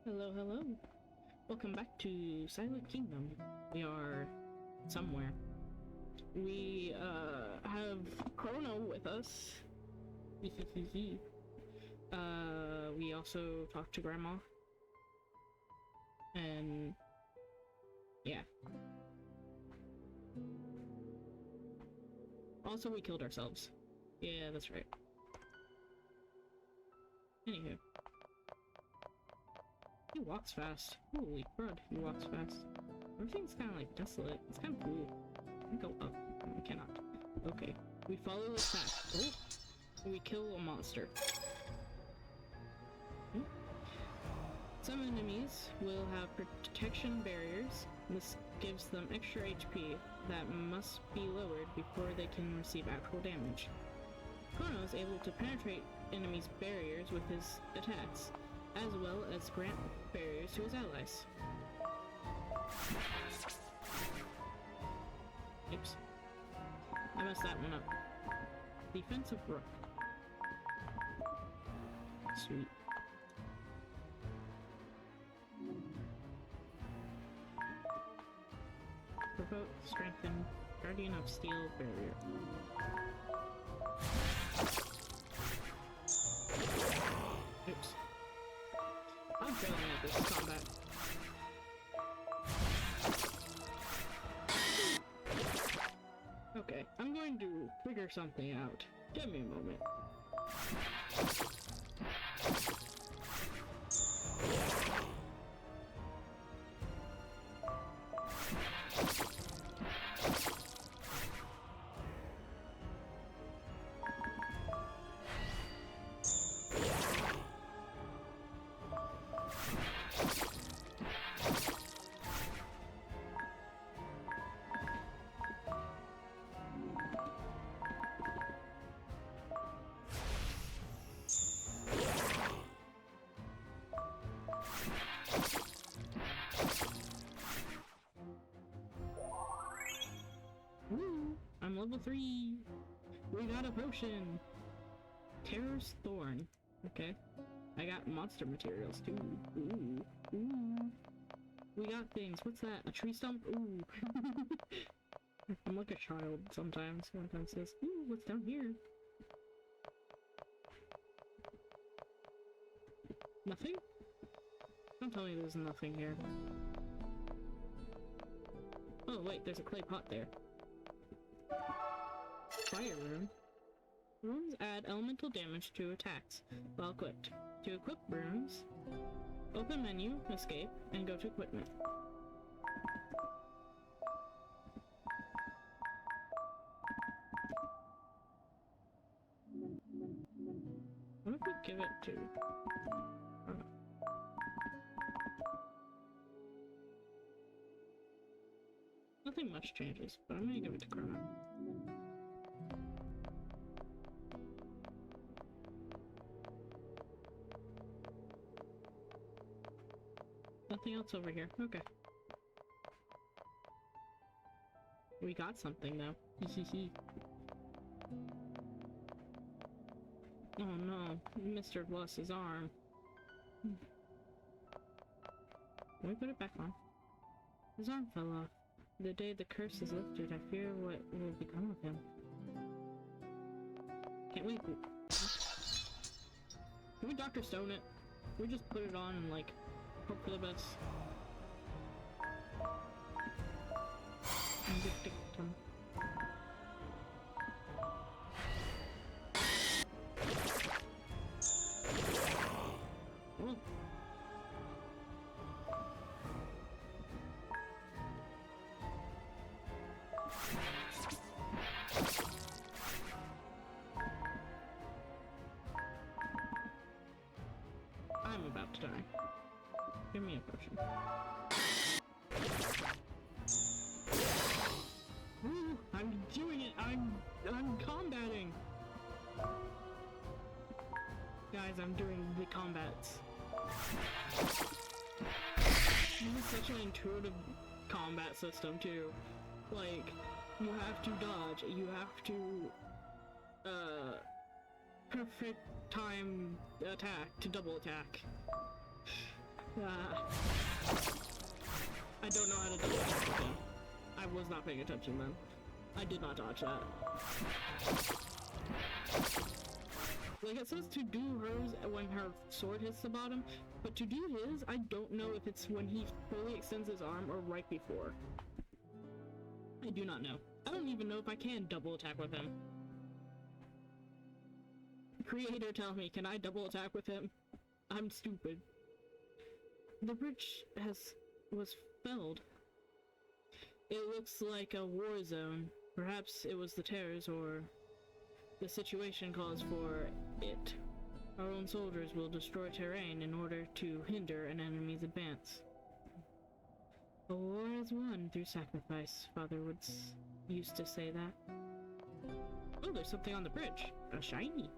Hello, hello. Welcome back to Silent Kingdom. We are somewhere. We have Chrono with us. We also talked to Grandma. And yeah. Also, we killed ourselves. Yeah, that's right. Anywho. He walks fast. Holy crud, he walks fast. Everything's kind of like desolate. It's kind of cool. I can go up. I cannot. Okay. We follow the path. Oh! We kill a monster. Hmm? Some enemies will have protection barriers. This gives them extra HP that must be lowered before they can receive actual damage. Chrono is able to penetrate enemies' barriers with his attacks, as well as grant barriers to his allies. Oops. I messed that one up. Defensive rook. Sweet. Provoke, strengthen, Guardian of Steel barrier. Oops. I'm failing at this combat. Okay, I'm going to figure something out. Give me a moment. Woo! I'm level 3! We got a potion! Terror's Thorn. Okay. I got monster materials too. Ooh. Ooh. We got things. What's that? A tree stump? Ooh. I'm like a child sometimes. Sometimes says, ooh, what's down here? Nothing? Don't tell me there's nothing here. Oh wait, there's a clay pot there. Fire rune. Runes add elemental damage to attacks while equipped. To equip runes, open menu, escape, and go to equipment. What if we give it to... Nothing much changes, but I'm gonna give it to Chrono. Nothing else over here. Okay. We got something though. Oh no, Mr. lost his arm. Can we put it back on? His arm fell off. The day the curse is lifted, I fear what will become of him. Can't we... Can we Dr. Stone it? Can we just put it on and like, hope for the best? Oh. I'm about to die. Give me a potion. Ooh, I'm doing it! I'm combating! Guys, I'm doing the combats. This is such an intuitive combat system too. Like, you have to dodge, you have to perfect time attack to double attack. I don't know how to dodge that. Okay. I was not paying attention then. I did not dodge that. Like, it says to do hers when her sword hits the bottom, but to do his, I don't know if it's when he fully extends his arm or right before. I do not know. I don't even know if I can double attack with him. Creator, tell me, can I double attack with him? I'm stupid. The bridge was felled. It looks like a war zone. Perhaps it was the terrors, or the situation calls for it. Our own soldiers will destroy terrain in order to hinder an enemy's advance. A war is won through sacrifice, Father used to say that. Oh, there's something on the bridge. A shiny.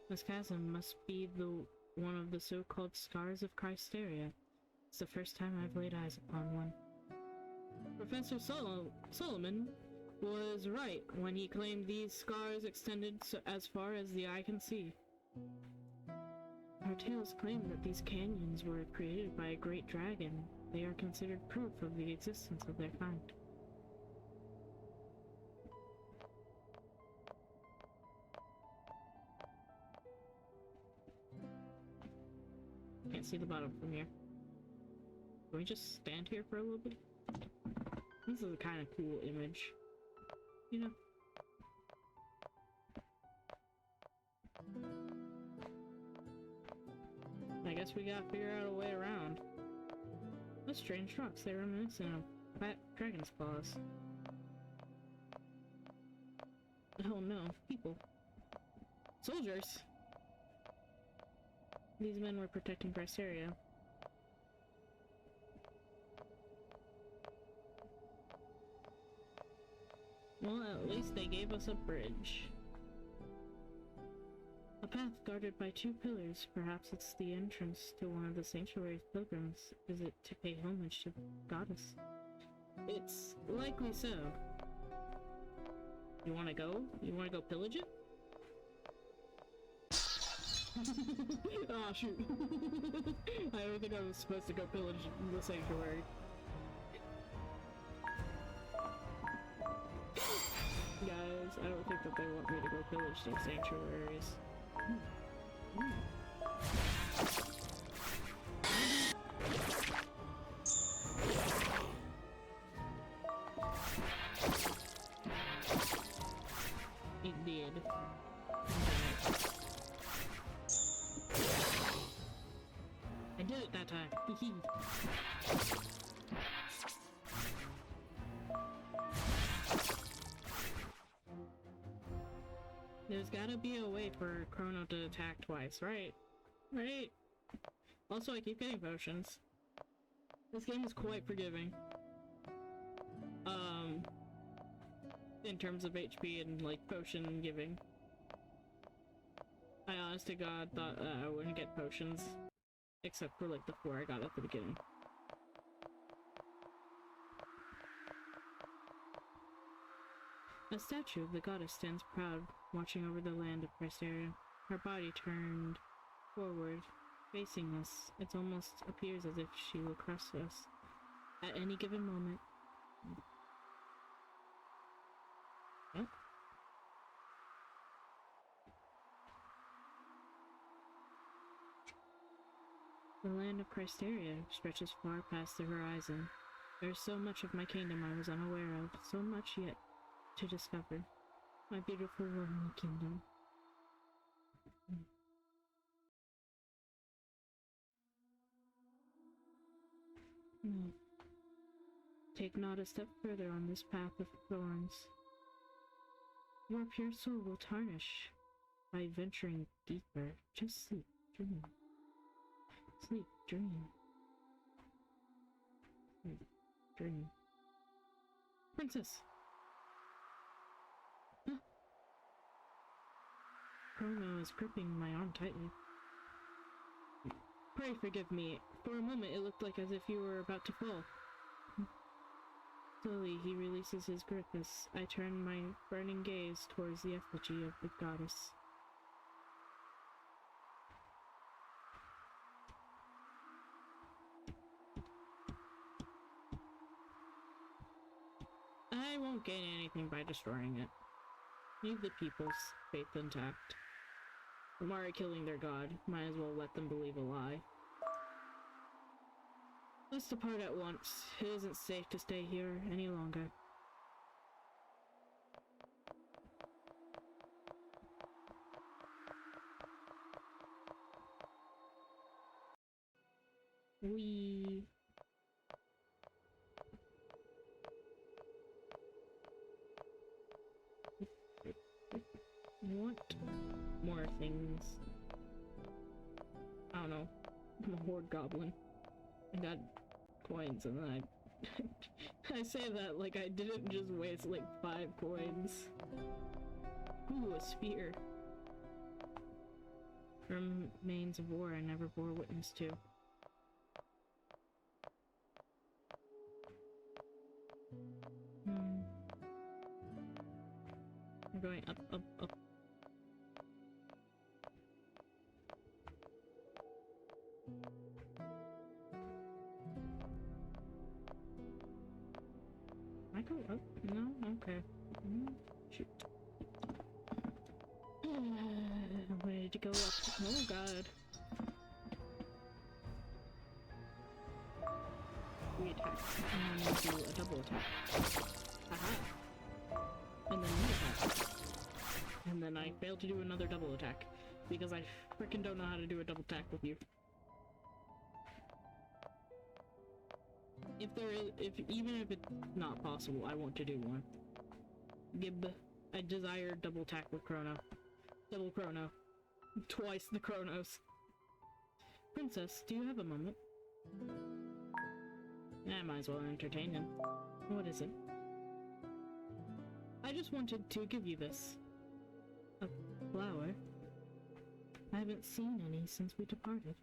This chasm must be one of the so-called Scars of Chrysteria. It's the first time I've laid eyes upon one. Professor Solomon was right when he claimed these scars extended as far as the eye can see. Our tales claim that these canyons were created by a great dragon. They are considered proof of the existence of their kind. Can't see the bottom from here. Can we just stand here for a little bit? This is a kind of cool image. You know? I guess we gotta figure out a way around. Those strange rocks, they're reminiscent of fat dragon's claws. Oh no, people. Soldiers! These men were protecting Chrysteria. Well, at least they gave us a bridge. A path guarded by 2 pillars. Perhaps it's the entrance to one of the sanctuary's pilgrims visit to pay homage to the goddess. It's likely so. You wanna go? You wanna go pillage it? Oh shoot. I don't think I was supposed to go pillage the sanctuary. Guys, I don't think that they want me to go pillage their sanctuaries. It did. I did it that time. There's gotta be a way for Chrono to attack twice, right? Right? Also, I keep getting potions. This game is quite forgiving. In terms of HP and, like, potion giving. I honest to God thought I wouldn't get potions. Except for, like, the 4 I got at the beginning. A statue of the goddess stands proud, watching over the land of Chrysteria. Her body turned forward, facing us. It almost appears as if she will crush us at any given moment. What? The land of Chrysteria stretches far past the horizon. There is so much of my kingdom I was unaware of, so much yet to discover. My beautiful lonely kingdom. No. Take not a step further on this path of thorns. Your pure soul will tarnish by venturing deeper. Just sleep, dream. Sleep, dream. Sleep, dream. Princess! Huh? Chrono is gripping my arm tightly. Pray forgive me. For a moment it looked like as if you were about to fall. Slowly he releases his grip as I turn my burning gaze towards the effigy of the goddess. I won't gain anything by destroying it. Leave the people's faith intact. Amari killing their god, might as well let them believe a lie. Let's depart at once. It isn't safe to stay here any longer. We want more things. I don't know. I'm a horde goblin. I got coins and then I say that like I didn't just waste like 5 coins. Ooh, a spear. Remains of war I never bore witness to. We're going up, up, up. I go up? No? Okay. Shoot. I'm ready to go up. Oh god. We attack. And then do a double attack. Aha! And then we attack. And then I failed to do another double attack. Because I frickin' don't know how to do a double attack with you. Even if it's not possible, I want to do one. Gib, I desire double attack with Chrono. Double Chrono. Twice the Chronos. Princess, do you have a moment? I might as well entertain him. What is it? I just wanted to give you this. A flower? I haven't seen any since we departed.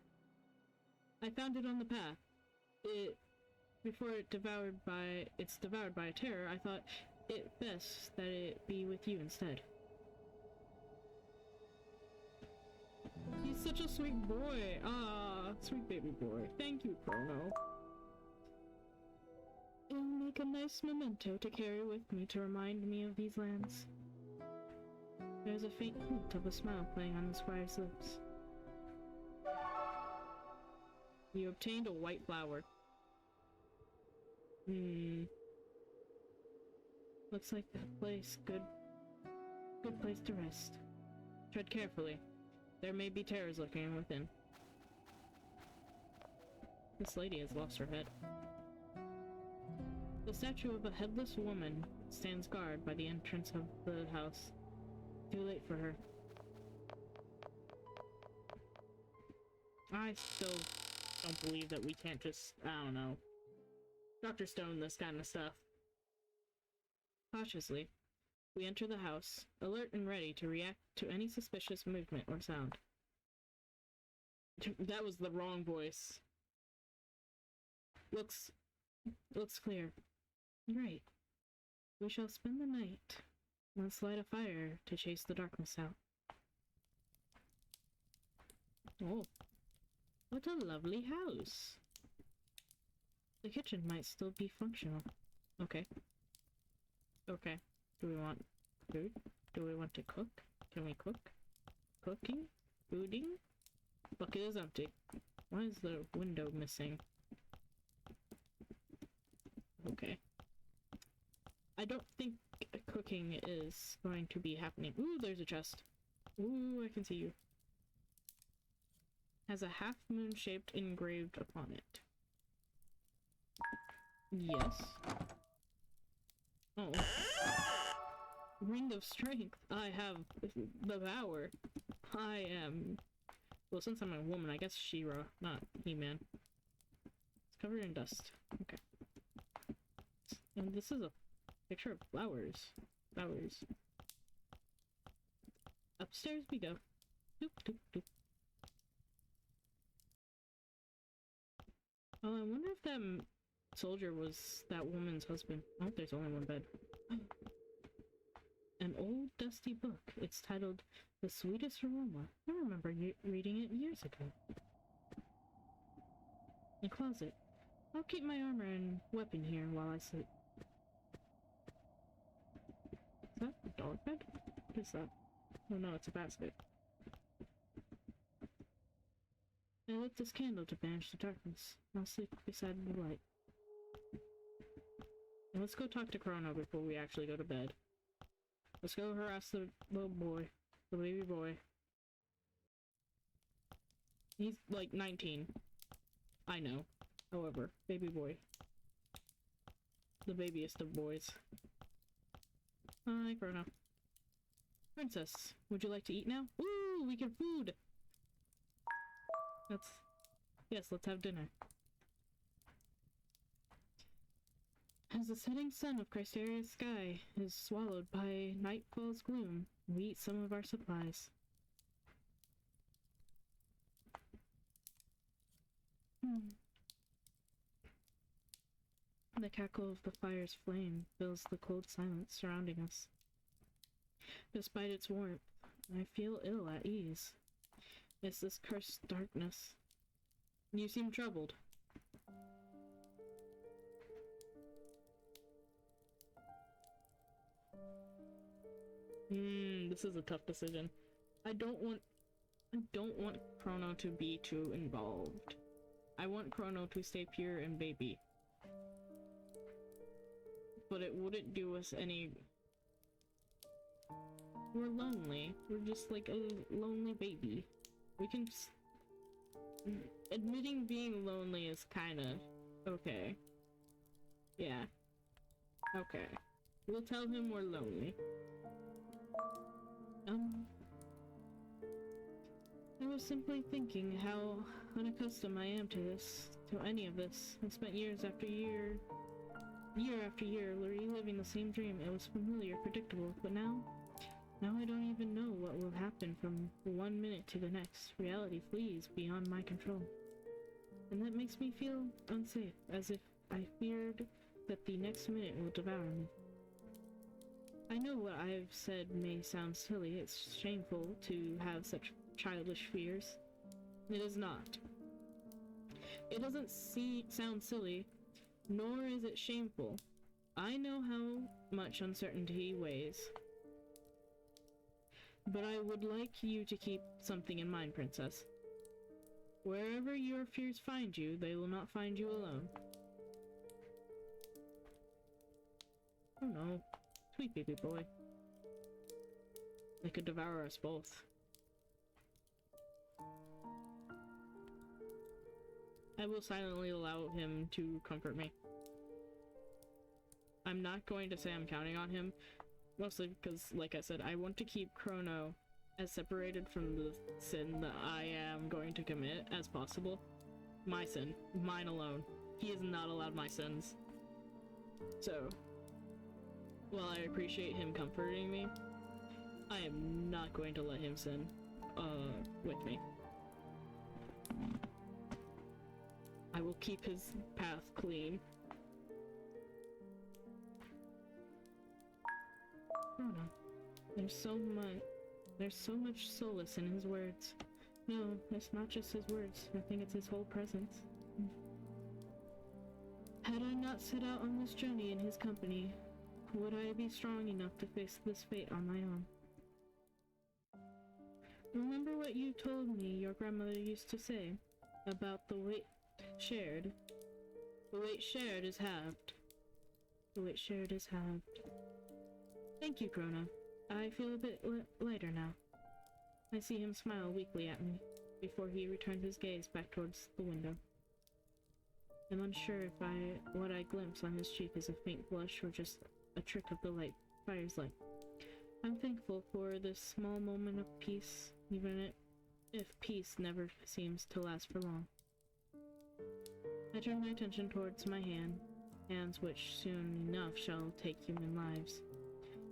I found it on the path. Before it's devoured by a terror, I thought it best that it be with you instead. He's such a sweet boy. Ah, sweet baby boy. Thank you, Chrono. It'll make a nice memento to carry with me to remind me of these lands. There's a faint hint of a smile playing on the squire's lips. You obtained a white flower. Looks like that place. Good place to rest. Tread carefully. There may be terrors lurking within. This lady has lost her head. The statue of a headless woman stands guard by the entrance of the house. Too late for her. I still don't believe that we can't just, I don't know, Dr. Stone this kind of stuff. Cautiously, we enter the house, alert and ready to react to any suspicious movement or sound. That was the wrong voice. Looks clear. Great. We shall spend the night. Let's light a fire to chase the darkness out. Oh, what a lovely house. The kitchen might still be functional. Okay. Okay. Do we want food? Do we want to cook? Can we cook? Cooking? Fooding? Bucket is empty. Why is the window missing? Okay. I don't think cooking is going to be happening. Ooh, there's a chest. Ooh, I can see you. Has a half moon shaped engraved upon it. Yes. Oh. Ring of Strength. I have the power. I am... Well, since I'm a woman, I guess She-Ra, not He-Man. It's covered in dust. Okay. And this is a picture of flowers. Flowers. Upstairs we go. Doop, doop, doop. Oh, I wonder if that soldier was that woman's husband. Oh, there's only one bed. An old dusty book. It's titled The Sweetest Aroma. I remember reading it years ago. A closet. I'll keep my armor and weapon here while I sleep. that a dog bed? What is that? Oh no, it's a basket. I lit this candle to banish the darkness. I'll sleep beside the light. Now let's go talk to Chrono before we actually go to bed. Let's go harass the little boy. The baby boy. He's like 19. I know. However, baby boy. The babiest of boys. Hi, Chrono. Princess, would you like to eat now? Ooh, we can food! Yes, let's have dinner. As the setting sun of Crysteria's sky is swallowed by nightfall's gloom, we eat some of our supplies. The cackle of the fire's flame fills the cold silence surrounding us. Despite its warmth, I feel ill at ease. It's this cursed darkness. You seem troubled. This is a tough decision. I don't want Chrono to be too involved. I want Chrono to stay pure and baby. But it wouldn't do us any... We're lonely. We're just like a lonely baby. We can... Admitting being lonely is kinda... okay. Yeah. Okay. We'll tell him we're lonely. I was simply thinking how unaccustomed I am to this, to any of this. I spent year after year reliving the same dream. It was familiar, predictable, but now I don't even know what will happen from one minute to the next. Reality flees beyond my control. And that makes me feel unsafe, as if I feared that the next minute will devour me. I know what I've said may sound silly. It's shameful to have such childish fears. It is not. It doesn't sound silly, nor is it shameful. I know how much uncertainty weighs. But I would like you to keep something in mind, Princess. Wherever your fears find you, they will not find you alone. Oh no. Sweet baby boy. They could devour us both. I will silently allow him to comfort me. I'm not going to say I'm counting on him, mostly because, like I said, I want to keep Chrono as separated from the sin that I am going to commit as possible. My sin. Mine alone. He is not allowed my sins. So, while I appreciate him comforting me, I am not going to let him sin, with me. I will keep his path clean. Chrono, there's so much solace in his words. No, it's not just his words. I think it's his whole presence. Had I not set out on this journey in his company, would I be strong enough to face this fate on my own? Remember what you told me your grandmother used to say about the weight shared. The weight shared is halved. The weight shared is halved. Thank you, Chrono. I feel a bit lighter now. I see him smile weakly at me, before he returns his gaze back towards the window. I'm unsure if what I glimpse on his cheek is a faint blush or just a trick of the fire's light. I'm thankful for this small moment of peace, even if peace never seems to last for long. I turn my attention towards my hands which soon enough shall take human lives.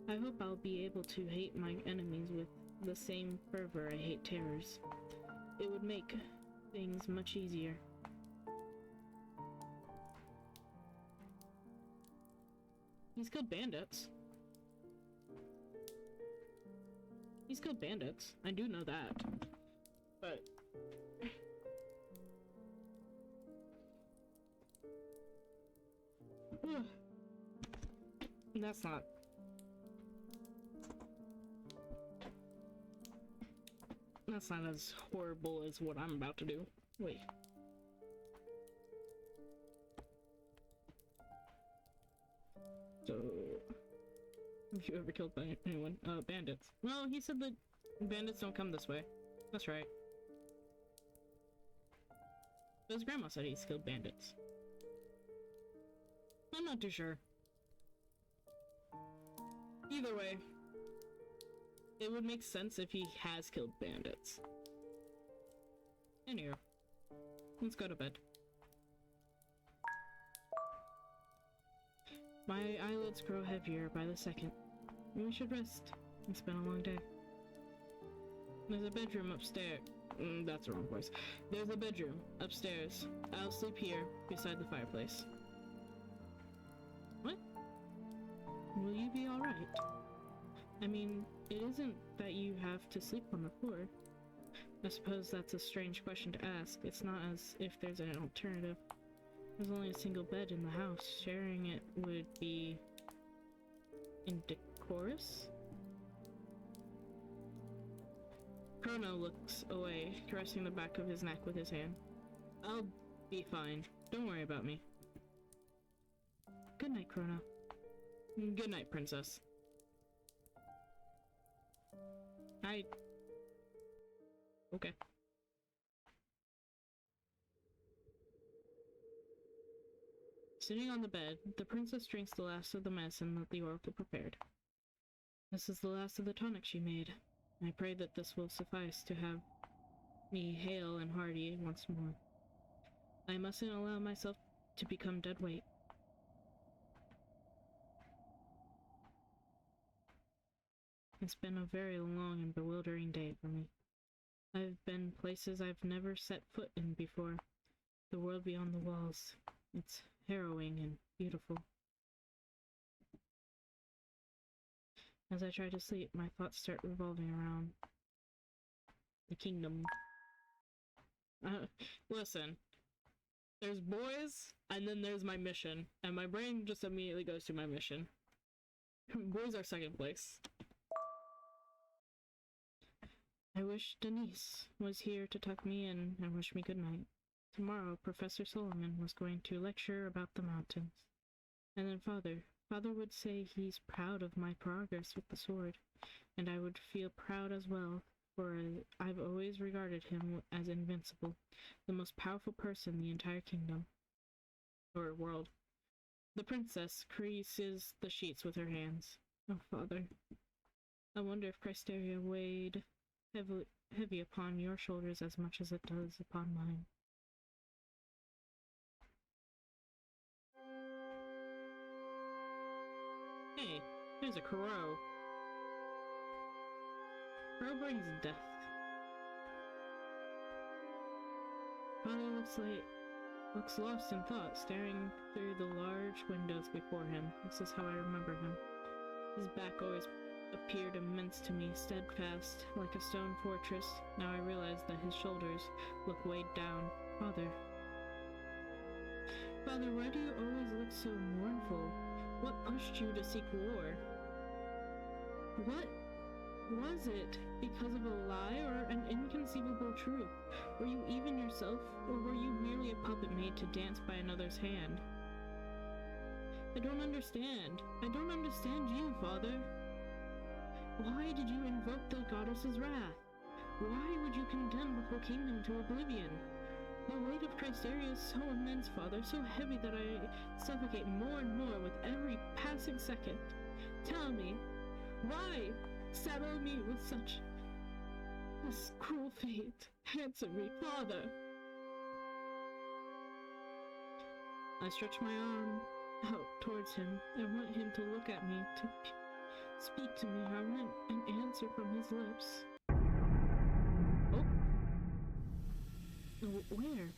I hope I'll be able to hate my enemies with the same fervor I hate terrors. It would make things much easier. He's killed bandits. He's killed bandits. I do know that. But... that's not... That's not as horrible as what I'm about to do. Wait. So, have you ever killed by anyone? Bandits. Well, he said that bandits don't come this way. That's right. But his grandma said he's killed bandits. I'm not too sure. Either way, it would make sense if he has killed bandits. Anyway, let's go to bed. My eyelids grow heavier by the second. We should rest. It's been a long day. There's a bedroom upstairs. That's the wrong place. There's a bedroom upstairs. I'll sleep here, beside the fireplace. What? Will you be alright? I mean, it isn't that you have to sleep on the floor. I suppose that's a strange question to ask. It's not as if there's an alternative. There's only a single bed in the house. Sharing it would be indecorous? Chrono looks away, caressing the back of his neck with his hand. I'll be fine. Don't worry about me. Good night, Chrono. Good night, Princess. Okay. Sitting on the bed, the princess drinks the last of the medicine that the oracle prepared. This is the last of the tonic she made. I pray that this will suffice to have me hale and hearty once more. I mustn't allow myself to become dead weight. It's been a very long and bewildering day for me. I've been places I've never set foot in before. The world beyond the walls. It's harrowing and beautiful. As I try to sleep, my thoughts start revolving around the kingdom. Listen. There's boys, and then there's my mission. And my brain just immediately goes to my mission. Boys are second place. I wish Denise was here to tuck me in and wish me good night. Tomorrow, Professor Solomon was going to lecture about the mountains. And then Father would say he's proud of my progress with the sword, and I would feel proud as well, for I've always regarded him as invincible, the most powerful person in the entire kingdom. Or world. The princess creases the sheets with her hands. Oh, Father. I wonder if Chrysteria weighed heavy upon your shoulders as much as it does upon mine. Hey, there's a crow. Crow brings death. Father looks lost in thought, staring through the large windows before him. This is how I remember him. His back always appeared immense to me, steadfast, like a stone fortress. Now I realize that his shoulders look weighed down. Father, why do you always look so mournful? What pushed you to seek war? What was it? Because of a lie or an inconceivable truth? Were you even yourself, or were you merely a puppet made to dance by another's hand? I don't understand. I don't understand you, Father. Why did you invoke the goddess's wrath? Why would you condemn the whole kingdom to oblivion? The weight of Chrysteria is so immense, Father, so heavy that I suffocate more and more with every passing second. Tell me, why saddle me with this cruel fate? Answer me, Father! I stretch my arm out towards him. I want him to look at me, to speak to me. I want an answer from his lips. Where?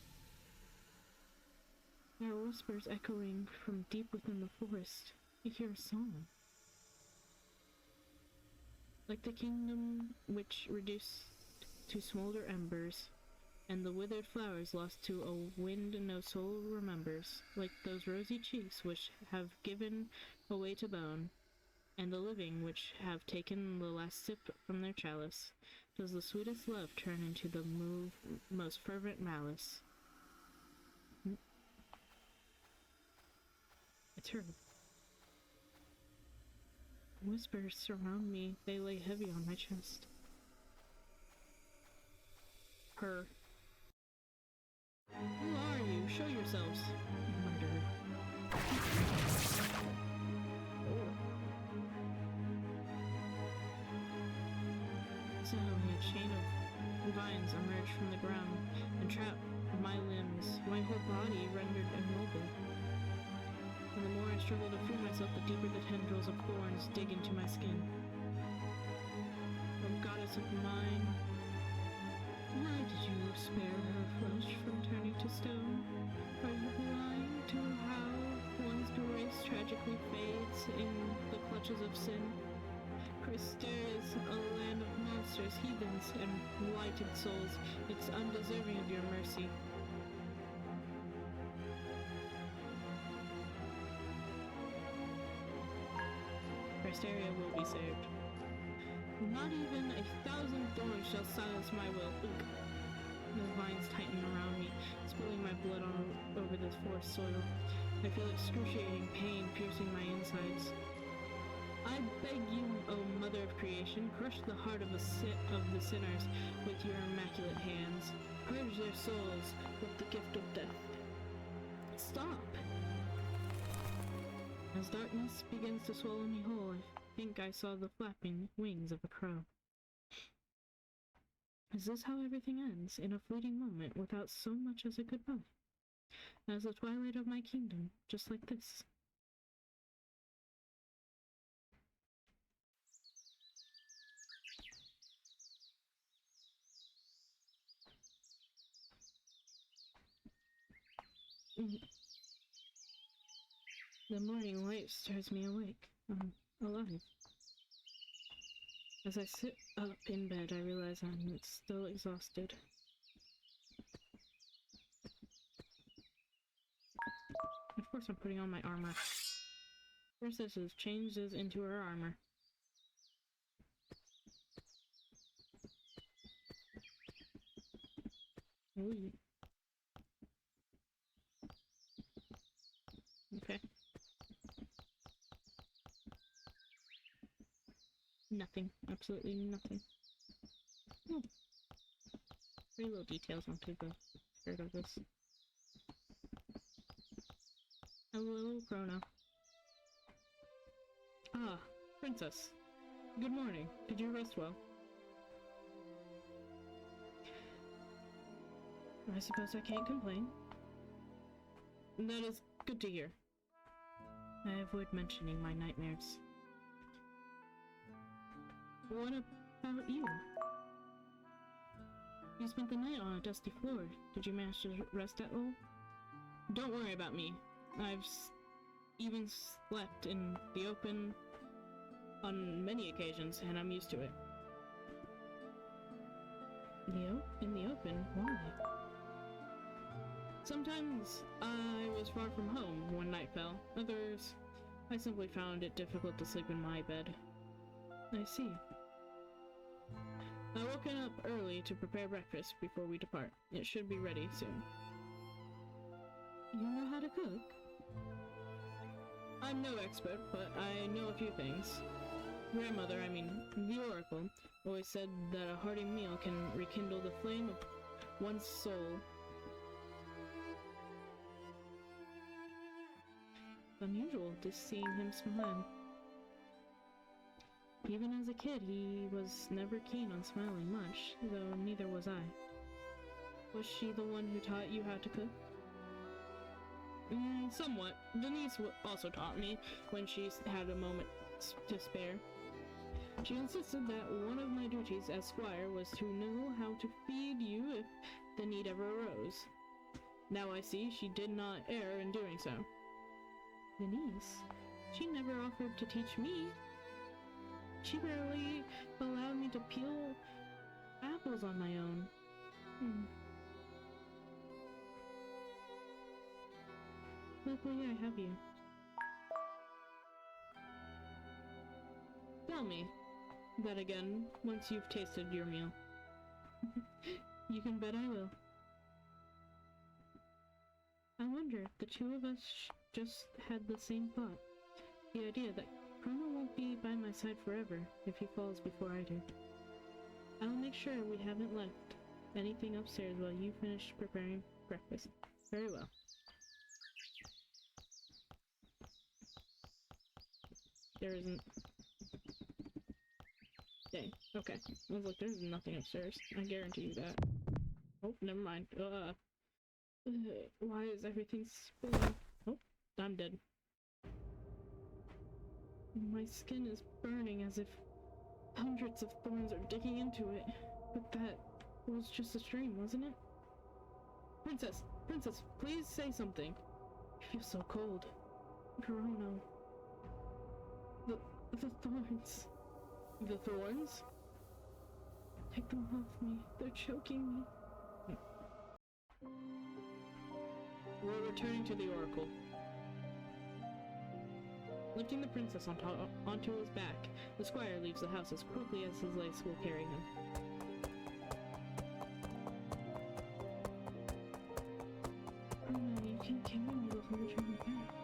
There are whispers echoing from deep within the forest. I hear a song. Like the kingdom which reduced to smolder embers, and the withered flowers lost to a wind no soul remembers, like those rosy cheeks which have given away to bone, and the living which have taken the last sip from their chalice, does the sweetest love turn into the most fervent malice. It's her. Whispers surround me. They lay heavy on my chest. Her. Who are you? Show yourselves. Murderer. Oh. Suddenly a chain of vines emerged from the ground and trapped my limbs, my whole body rendered immobile. And the more I struggle to free myself, the deeper the tendrils of thorns dig into my skin. Oh, goddess of mine, why did you spare her flesh from turning to stone? Are you blind to how one's grace tragically fades in the clutches of sin? Crystera is a land of monsters, heathens, and blighted souls. It's undeserving of your mercy. Crystera will be saved. Not even 1,000 thorns shall silence my will. Ook. The vines tighten around me, spilling my blood over this forest soil. I feel excruciating pain piercing my insides. I beg you, O Mother of Creation, crush the heart of the sinners with your immaculate hands. Purge their souls with the gift of death. Stop! As darkness begins to swallow me whole, I think I saw the flapping wings of a crow. Is this how everything ends, in a fleeting moment, without so much as a goodbye? As the twilight of my kingdom, just like this. The morning light stirs me awake. I'm alive. As I sit up in bed, I realize I'm still exhausted. Of course I'm putting on my armor. First, this is changes into her armor. Ooh. Okay. Nothing. Absolutely nothing. Oh. Pretty little details onto the skirt of this. Hello, Chrono. Ah, Princess. Good morning. Did you rest well? I suppose I can't complain. That is good to hear. I avoid mentioning my nightmares. What about you? You spent the night on a dusty floor. Did you manage to rest at all? Don't worry about me. I've even slept in the open on many occasions, and I'm used to it. In the open? Why? Sometimes I was far from home when night fell. Others, I simply found it difficult to sleep in my bed. I see. I woken up early to prepare breakfast before we depart. It should be ready soon. You know how to cook? I'm no expert, but I know a few things. Grandmother, the Oracle, always said that a hearty meal can rekindle the flame of one's soul. It's unusual just seeing him smile. Even as a kid, he was never keen on smiling much, though neither was I. Was she the one who taught you how to cook? Somewhat. Denise also taught me when she had a moment to spare. She insisted that one of my duties as squire was to know how to feed you if the need ever arose. Now I see she did not err in doing so. Denise? She never offered to teach me. She barely allowed me to peel apples on my own. Luckily, I have you. Tell me that again once you've tasted your meal. You can bet I will. I wonder if the two of us just had the same thought. The idea that Chrono won't be by my side forever if he falls before I do. I'll make sure we haven't left anything upstairs while you finish preparing breakfast. Very well. There isn't... Dang. Okay. I was like, there's nothing upstairs. I guarantee you that. Oh, never mind. Why is everything spinning? Oh, I'm dead. My skin is burning as if hundreds of thorns are digging into it. But that was just a stream, wasn't it? Princess! Princess, please say something. I feel so cold. Chrono. The thorns. The thorns? Take them off me. They're choking me. We're returning to the Oracle. Lifting the princess onto his back, the squire leaves the house as quickly as his legs will carry him. You can't carry me before you turn me back.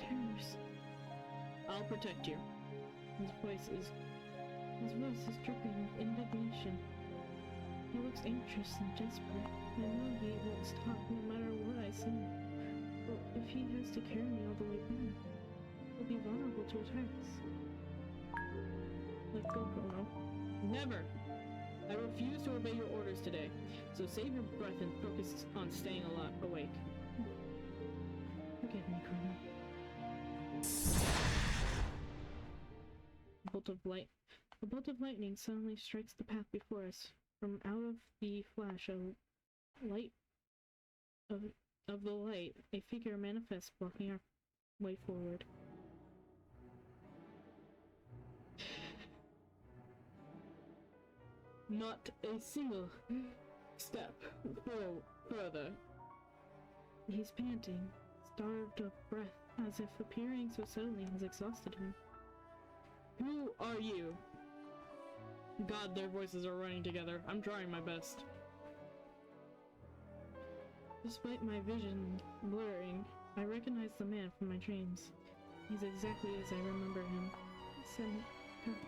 Terrors. I'll protect you. His voice is dripping with indignation. He looks anxious and desperate. I know he won't stop no matter what I say. But if he has to carry me all the way back, he'll be vulnerable to attacks. Let go, Chrono. Never! I refuse to obey your orders today, so save your breath and focus on staying awake. Forgive me, Chrono. A bolt of lightning suddenly strikes the path before us. From out of the flash of light of the light, a figure manifests, blocking our way forward. Not a single step further. He's panting, starved of breath, as if appearing so suddenly has exhausted him. Who are you? God, their voices are running together. I'm trying my best. Despite my vision blurring, I recognize the man from my dreams. He's exactly as I remember him. Seneca.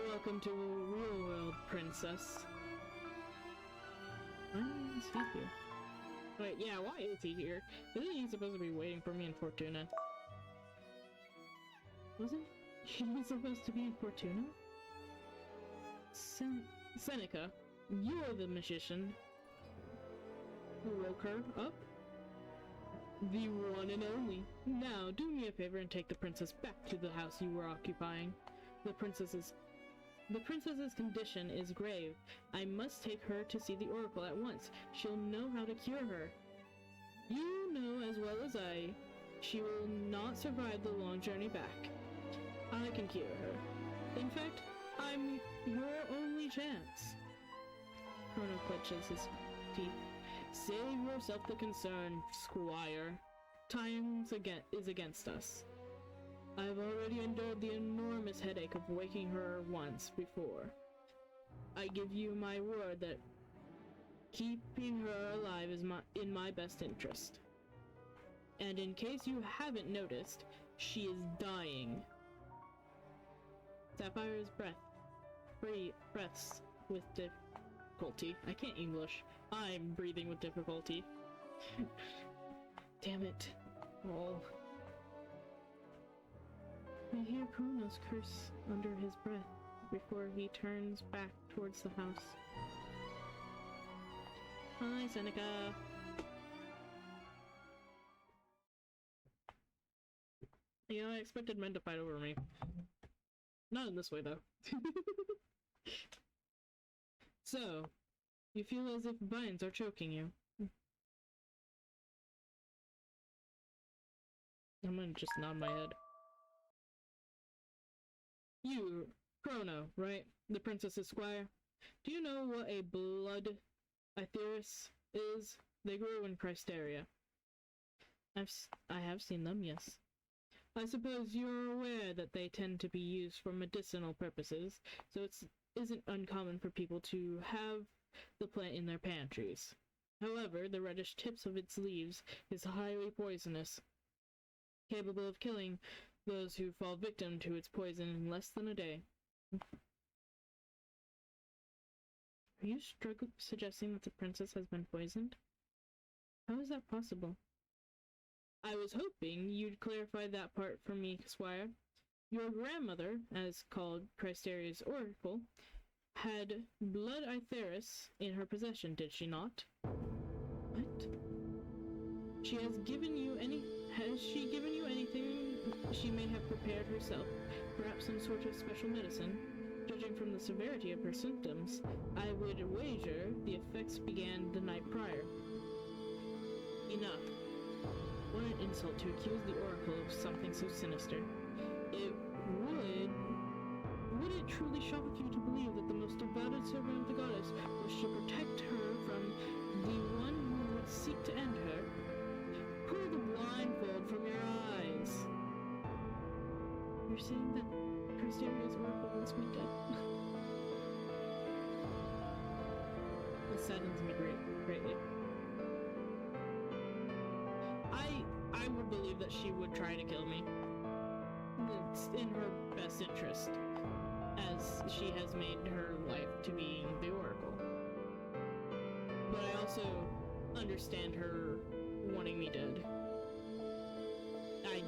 Welcome to the real world, princess. Why is he here? Wait, yeah, why is he here? Isn't he supposed to be waiting for me in Fortuna? Wasn't he supposed to be in Fortuna? Seneca, you're the magician who woke her up? The one and only. Now, do me a favor and take the princess back to the house you were occupying. The princess's condition is grave. I must take her to see the Oracle at once. She'll know how to cure her. You know as well as I, she will not survive the long journey back. I can cure her. In fact, I'm your only chance. Chrono clenches his teeth. Save yourself the concern, squire. Time is against us. I've already endured the enormous headache of waking her once before. I give you my word that keeping her alive is in my best interest. And in case you haven't noticed, she is dying. Sapphire's breaths with difficulty. I can't English. I'm breathing with difficulty. Damn it. Oh. I hear Chrono's curse under his breath before he turns back towards the house. Hi, Seneca. You know, I expected men to fight over me. Not in this way, though. So, you feel as if vines are choking you. I'm gonna just nod my head. You, Chrono, right? The princess's squire? Do you know what a blood Aetheris is? They grew in Chrysteria. I have seen them, yes. I suppose you're aware that they tend to be used for medicinal purposes, so it's isn't uncommon for people to have the plant in their pantries. However, the reddish tips of its leaves is highly poisonous, capable of killing those who fall victim to its poison in less than a day. Are you suggesting that the princess has been poisoned? How is that possible? I was hoping you'd clarify that part for me, Squire. Your grandmother, as called Crysteria's oracle, had blood Itheris in her possession, did she not? What? Has she given you anything she may have prepared herself? Perhaps some sort of special medicine? Judging from the severity of her symptoms, I would wager the effects began the night prior. Enough. What an insult to accuse the oracle of something so sinister. Would it truly shock you to believe that the most devoted servant of the goddess wished to protect her from the one who would seek to end her? Pull the blindfold from your eyes. You're saying that Crysteria's oracle wants me dead? This saddens me greatly. I would believe that she would try to kill me. It's in her best interest, as she has made her life to being the oracle. But I also understand her wanting me dead. I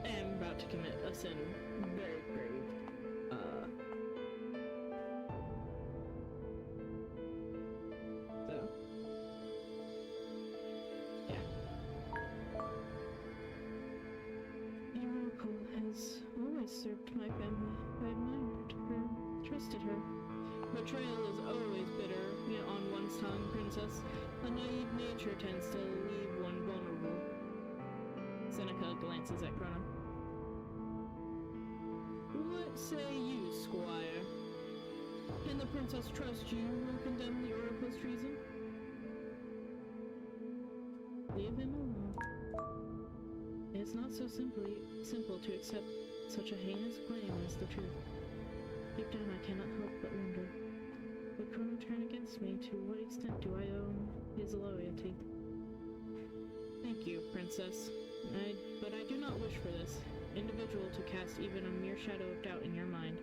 am about to commit a sin very grave. Served my family. I admired her, trusted her. Betrayal is always bitter on one's tongue, Princess. A naive nature tends to leave one vulnerable. Seneca glances at Chrono. What say you, Squire? Can the princess trust you will condemn the oracle's treason? Leave him alone. It's not so simple to accept such a heinous claim as the truth. Deep down I cannot help but wonder, would Chrono turn against me? To what extent do I owe his loyalty? Thank you, Princess. But I do not wish for this individual to cast even a mere shadow of doubt in your mind.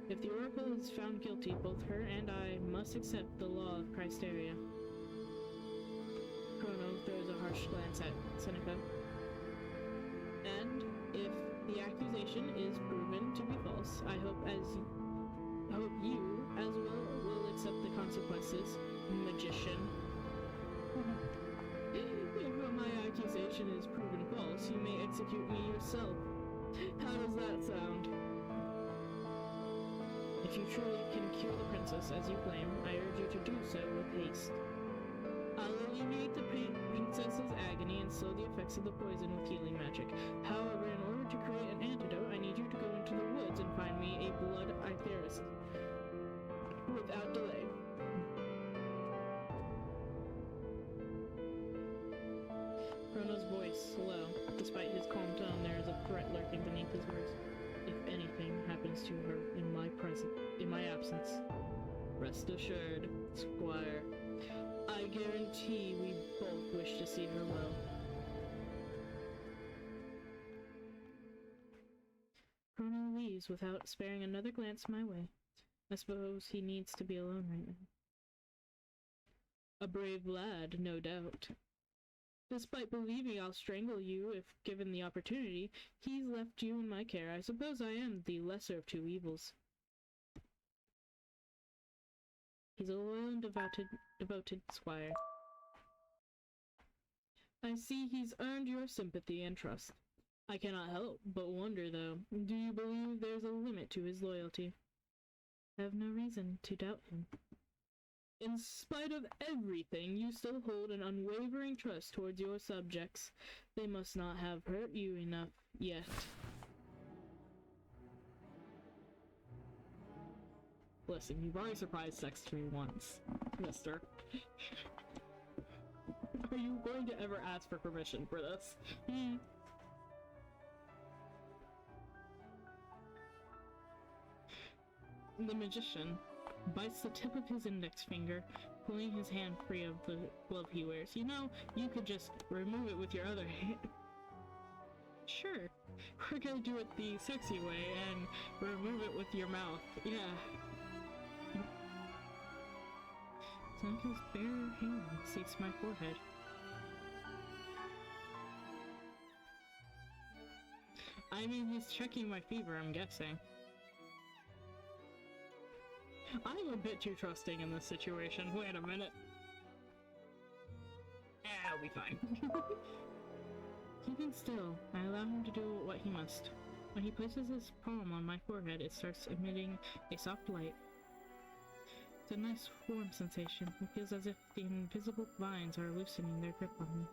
If the Oracle is found guilty, both her and I must accept the law of Chrysteria. Chrono throws a harsh glance at Seneca. And if the accusation is proven to be false, I hope you as well will accept the consequences, magician. If my accusation is proven false, you may execute me yourself. How does that sound? If you truly can cure the princess as you claim, I urge you to do so with haste. I'll alleviate the princess's agony and slow the effects of the poison with healing magic. However, in order to create an antidote, I need you to go into the woods and find me a blood Itheris without delay. Chrono's voice low. Despite his calm tone, there is a threat lurking beneath his words. If anything happens to her in my absence, rest assured, Squire, I guarantee we both wish to see her well. Chrono leaves without sparing another glance my way. I suppose he needs to be alone right now. A brave lad, no doubt. Despite believing I'll strangle you if given the opportunity, he's left you in my care. I suppose I am the lesser of two evils. He's a loyal and devoted squire. I see he's earned your sympathy and trust. I cannot help but wonder, though, do you believe there's a limit to his loyalty? I have no reason to doubt him. In spite of everything, you still hold an unwavering trust towards your subjects. They must not have hurt you enough yet. Listen, you've already surprise sexted me once, mister. Are you going to ever ask for permission for this? The magician bites the tip of his index finger, pulling his hand free of the glove he wears. You know, you could just remove it with your other hand. Sure, we're gonna do it the sexy way and remove it with your mouth. Yeah. Seneca's bare hand seeks my forehead. I mean, he's checking my fever, I'm guessing. I'm a bit too trusting in this situation. Wait a minute. I'll be fine. Keeping still, I allow him to do what he must. When he places his palm on my forehead, it starts emitting a soft light. It's a nice warm sensation. It feels as if the invisible vines are loosening their grip on me.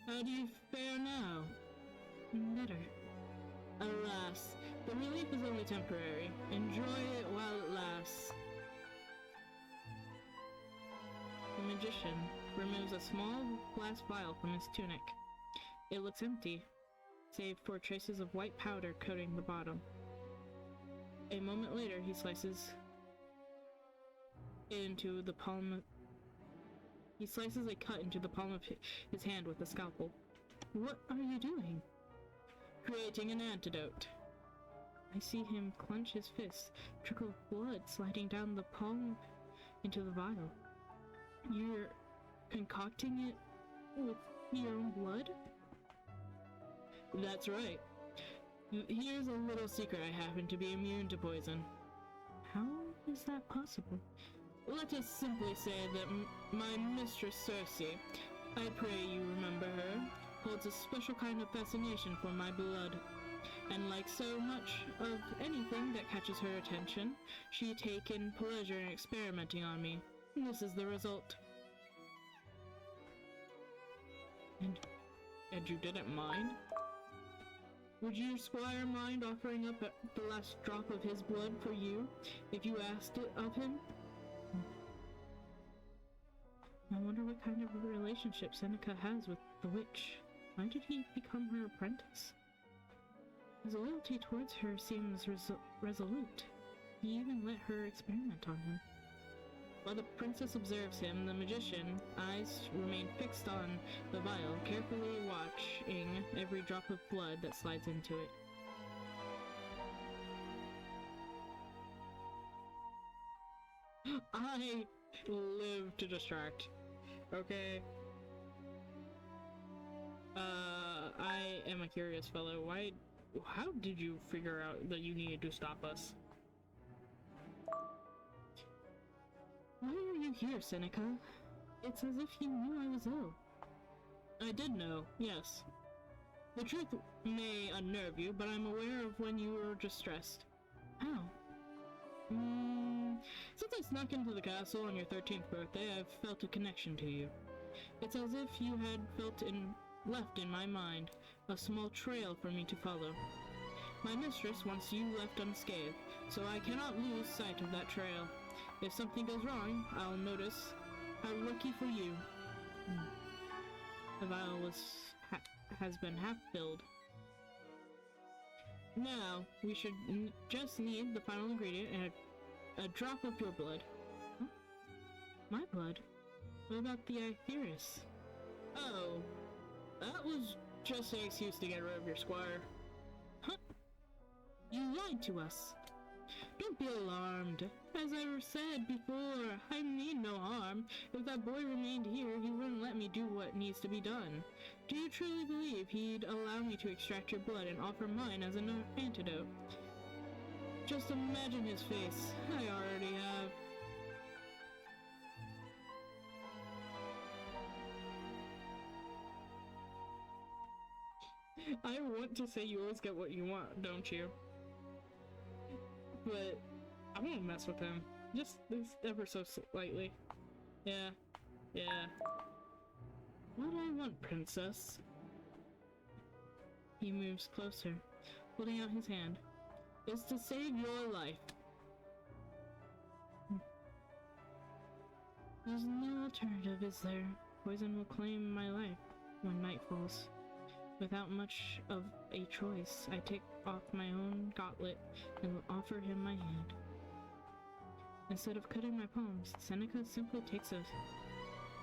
How do you fare now? Better. Alas, the relief is only temporary. Enjoy it while it lasts. The magician removes a small glass vial from his tunic. It looks empty, save for traces of white powder coating the bottom. A moment later, he slices into the palm. He slices a cut into the palm of his hand with a scalpel. What are you doing? Creating an antidote. I see him clench his fist, trickle of blood sliding down the palm into the vial. You're concocting it with your own blood? That's right. Here's a little secret. I happen to be immune to poison. How is that possible? Let us simply say that my mistress Circe, I pray you remember her, holds a special kind of fascination for my blood. And like so much of anything that catches her attention, she taken pleasure in experimenting on me. This is the result. And you didn't mind? Would your squire mind offering up the last drop of his blood for you, if you asked it of him? I wonder what kind of a relationship Seneca has with the witch. Why did he become her apprentice? His loyalty towards her seems resolute. He even let her experiment on him. While the princess observes him, the magician eyes remain fixed on the vial, carefully watching every drop of blood that slides into it. I live to distract. Okay? I am a curious fellow. How did you figure out that you needed to stop us? Why are you here, Seneca? It's as if you knew I was ill. I did know, yes. The truth may unnerve you, but I'm aware of when you were distressed. How? Since I snuck into the castle on your 13th birthday, I've felt a connection to you. It's as if you had left in my mind a small trail for me to follow. My mistress wants you left unscathed, so I cannot lose sight of that trail. If something goes wrong, I'll notice. How lucky for you. The vial has been half filled. Now, we should just need the final ingredient and a drop of your blood. Huh? My blood? What about the Aetherius? Oh, that was just an excuse to get rid of your squire. Huh? You lied to us. Don't be alarmed. As I said before, I mean no harm. If that boy remained here, he wouldn't let me do what needs to be done. Do you truly believe he'd allow me to extract your blood and offer mine as an antidote? Just imagine his face. I already have. I want to say you always get what you want, don't you? But I won't mess with him. Just ever so slightly. Yeah. What do I want, princess? He moves closer, holding out his hand. It's to save your life. There's no alternative, is there? Poison will claim my life when night falls. Without much of a choice, I take off my own gauntlet and offer him my hand. Instead of cutting my palms, Seneca simply takes a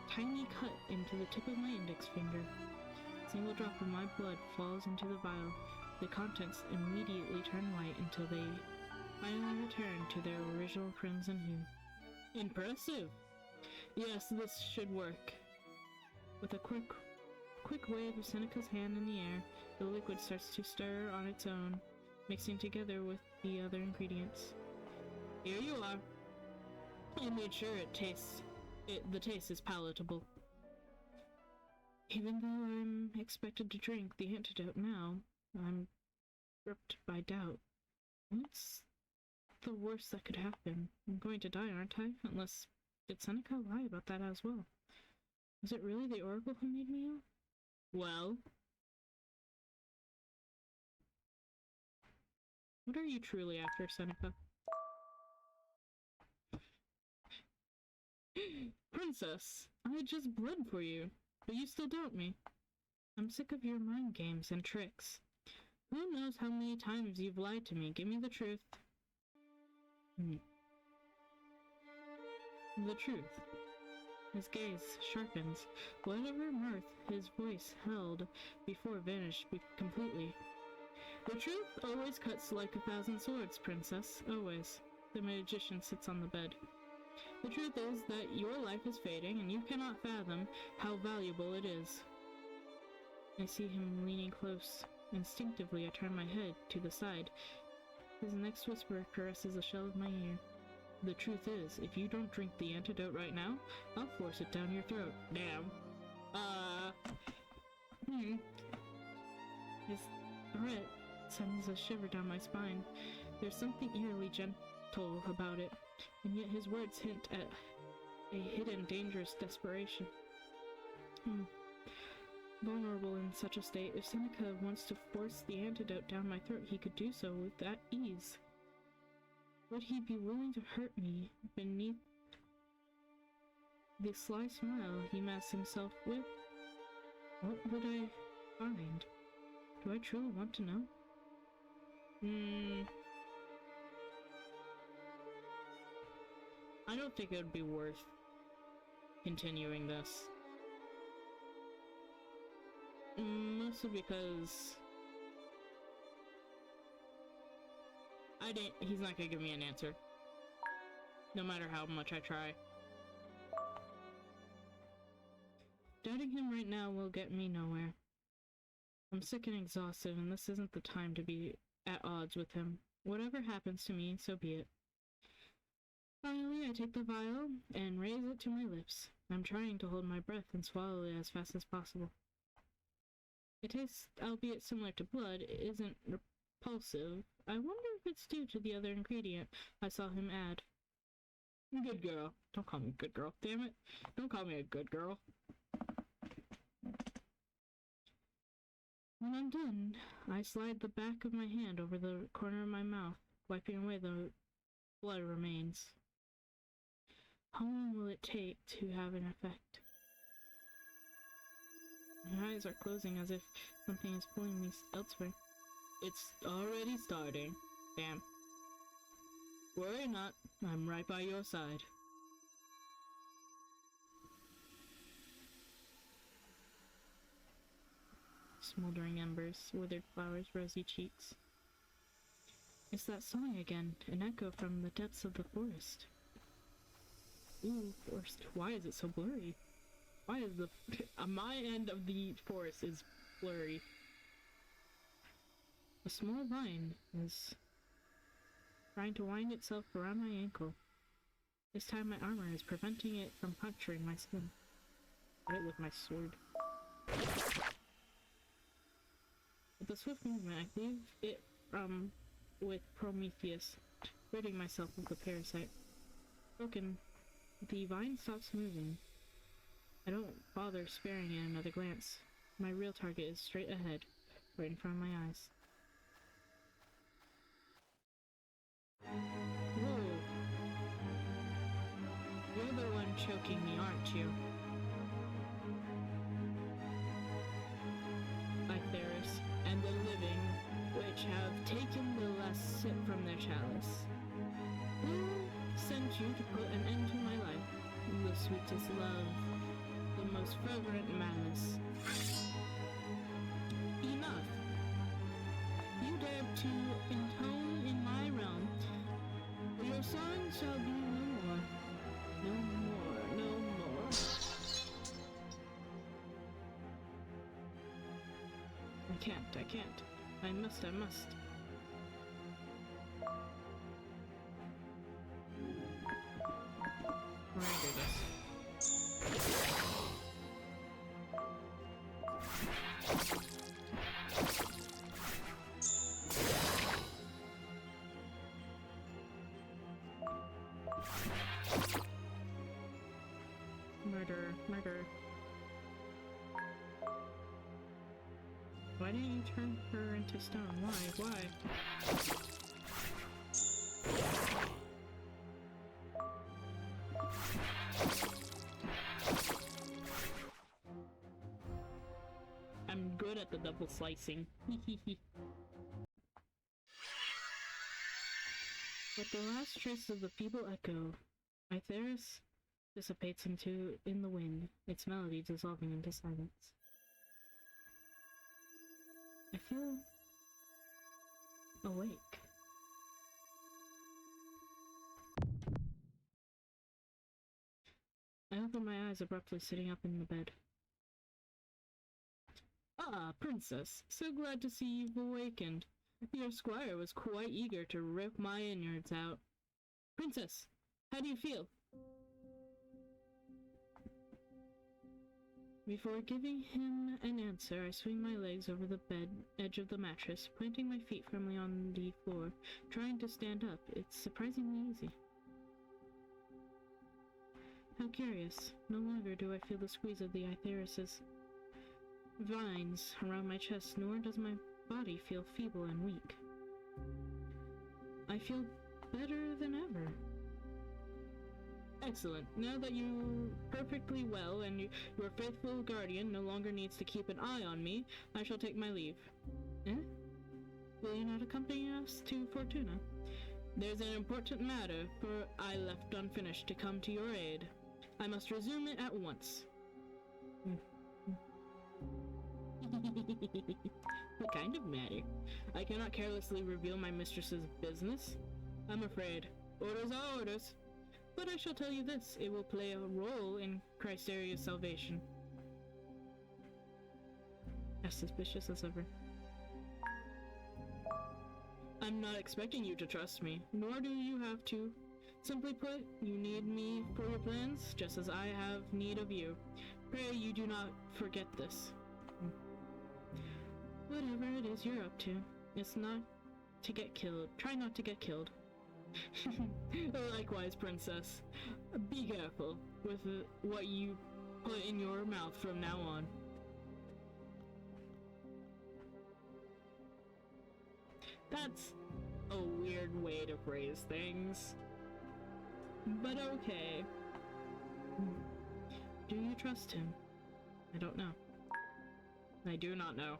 tiny cut into the tip of my index finger. A single drop of my blood falls into the vial. The contents immediately turn white until they finally return to their original crimson hue. Impressive! Yes, this should work. With a quick wave of Seneca's hand in the air, the liquid starts to stir on its own, mixing together with the other ingredients. Here you are. I made sure the taste is palatable. Even though I'm expected to drink the antidote now, I'm gripped by doubt. What's the worst that could happen? I'm going to die, aren't I? Unless, did Seneca lie about that as well? Was it really the Oracle who made me ill? Well, what are you truly after, Seneca? Princess, I just bled for you, but you still doubt me. I'm sick of your mind games and tricks. Who knows how many times you've lied to me? Give me the truth. The truth. His gaze sharpens. Whatever mirth his voice held before vanished completely. The truth always cuts like 1,000 swords, Princess. Always. The magician sits on the bed. The truth is that your life is fading, and you cannot fathom how valuable it is. I see him leaning close. Instinctively, I turn my head to the side. His next whisper caresses the shell of my ear. The truth is, if you don't drink the antidote right now, I'll force it down your throat. Damn. His threat sends a shiver down my spine. There's something eerily gentle about it, and yet his words hint at a hidden, dangerous desperation. Vulnerable in such a state, if Seneca wants to force the antidote down my throat, he could do so with that ease. Would he be willing to hurt me beneath the sly smile he masks himself with? What would I find? Do I truly want to know? I don't think it would be worth continuing this. Mostly because he's not gonna give me an answer. No matter how much I try. Doubting him right now will get me nowhere. I'm sick and exhausted, and this isn't the time to be at odds with him. Whatever happens to me, so be it. Finally, I take the vial and raise it to my lips. I'm trying to hold my breath and swallow it as fast as possible. It tastes, albeit similar to blood, it isn't repulsive. I wonder if it's due to the other ingredient I saw him add. Good girl. Don't call me good girl. Damn it. Don't call me a good girl. When I'm done, I slide the back of my hand over the corner of my mouth, wiping away the blood remains. How long will it take to have an effect? My eyes are closing as if something is pulling me elsewhere. It's already starting. Damn. Worry not, I'm right by your side. Smoldering embers, withered flowers, rosy cheeks. It's that song again, an echo from the depths of the forest. Ooh, forest. Why is it so blurry? Why is the my end of the forest is blurry? A small vine is trying to wind itself around my ankle. This time my armor is preventing it from puncturing my skin. Hit it with my sword. With a swift movement, I cleave it with Prometheus, ridding myself of the parasite. Broken, the vine stops moving. I don't bother sparing it another glance. My real target is straight ahead, right in front of my eyes. Whoa! You're the one choking me, aren't you? Like there you to put an end to my life. The sweetest love, the most fervent malice. Enough! You dared to intone in my realm. Your song shall be no more. No more, no more. I can't. I must. We're gonna do this. Murder. Why didn't you turn her into stone? Why? I'm good at the double slicing. With the last trace of the feeble echo, Ithera's dissipates in the wind, its melody dissolving into silence. I feel awake. I open my eyes abruptly, sitting up in the bed. Ah, Princess, so glad to see you've awakened. Your squire was quite eager to rip my innards out. Princess, how do you feel? Before giving him an answer, I swing my legs over the edge of the mattress, planting my feet firmly on the floor, trying to stand up. It's surprisingly easy. How curious. No longer do I feel the squeeze of the Ithera's vines around my chest, nor does my body feel feeble and weak. I feel better than ever. Excellent. Now that you're perfectly well and your faithful guardian no longer needs to keep an eye on me, I shall take my leave. Eh? Will you not accompany us to Fortuna? There's an important matter, for I left unfinished to come to your aid. I must resume it at once. What kind of matter? I cannot carelessly reveal my mistress's business. I'm afraid. Orders are orders. But I shall tell you this, it will play a role in Crysteria's salvation. As suspicious as ever. I'm not expecting you to trust me, nor do you have to. Simply put, you need me for your plans, just as I have need of you. Pray you do not forget this. Whatever it is you're up to, it's not to get killed. Try not to get killed. Likewise, Princess. Be careful with what you put in your mouth from now on. That's a weird way to phrase things. But okay. Do you trust him? I don't know. I do not know.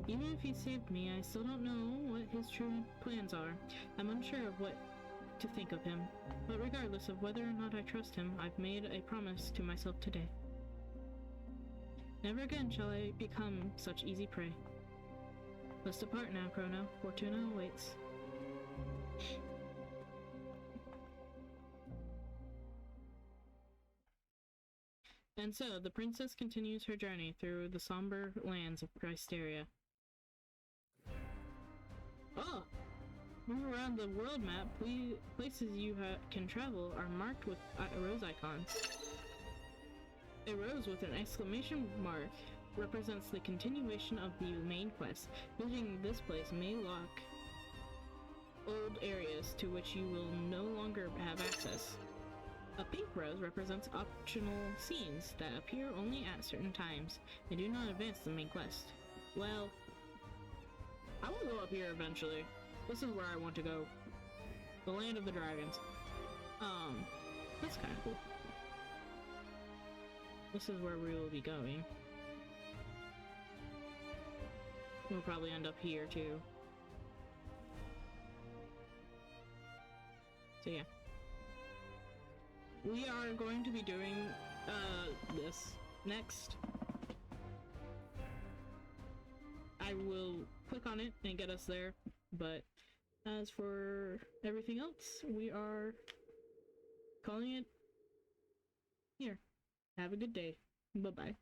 Even if he saved me, I still don't know what his true plans are. I'm unsure of what to think of him. But regardless of whether or not I trust him, I've made a promise to myself today. Never again shall I become such easy prey. Let's depart now, Chrono. Fortuna awaits. And so, the princess continues her journey through the somber lands of Crysteria. Oh! Move around the world map. Places you can travel are marked with rose icons. A rose with an exclamation mark represents the continuation of the main quest. Visiting this place may lock old areas to which you will no longer have access. A pink rose represents optional scenes that appear only at certain times and do not advance the main quest. Well, I will go up here eventually. This is where I want to go. The Land of the Dragons. That's kind of cool. This is where we will be going. We'll probably end up here too. So yeah. we are going to be doing this next. I will click on it and get us there, but as for everything else, we are calling it here. Have a good day. Bye-bye.